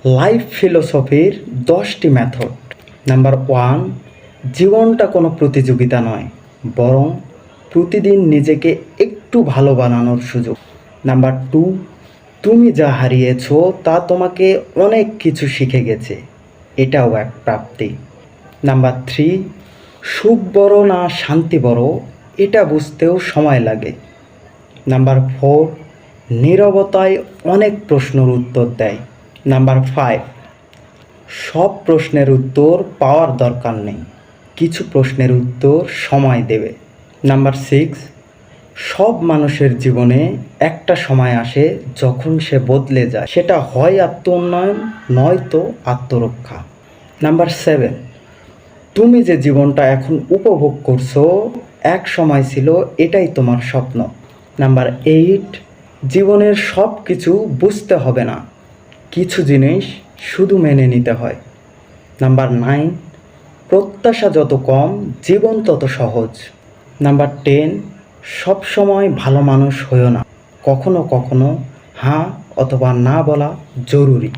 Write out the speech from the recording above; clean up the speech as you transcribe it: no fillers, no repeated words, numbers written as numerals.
Life ফিলোসফির 10টি method. Number 1, জীবনটা কোনো প্রতিযোগিতা নয়, বরং প্রতিদিন নিজেকে একটু ভালো বানানোর সুযোগ। নাম্বার 2, তুমি যা হারিয়েছো তা তোমাকে অনেক কিছু শিখে গেছে, এটাও এক প্রাপ্তি। নাম্বার 3, সুখ বড় না শান্তি বড়, এটা বুঝতেও সময় লাগে। নাম্বার 4, নীরবতায় অনেক প্রশ্নের উত্তর দেয়। নাম্বার 5, সব প্রশ্নের উত্তর পাওয়ার দরকার নেই, কিছু প্রশ্নের উত্তর সময় দেবে। নাম্বার 6, সব মানুষের জীবনে একটা সময় আসে যখন সে বদলে যায়, সেটা হয় আত্ম উন্নয়ন নয়তো আত্মরক্ষা। নাম্বার 7, তুমি যে জীবনটা এখন উপভোগ করছো এক সময় ছিল এটাই তোমার স্বপ্ন। নাম্বার 8, জীবনের সব কিছু বুঝতে হবে না, কিছু জিনিস শুধু মেনে নিতে হয়। নাম্বার 9, প্রত্যাশা যত কম জীবন তত সহজ। নাম্বার 10, সব সময় ভালো মানুষ হইও না, কখনো কখনো হ্যাঁ অথবা না বলা জরুরি।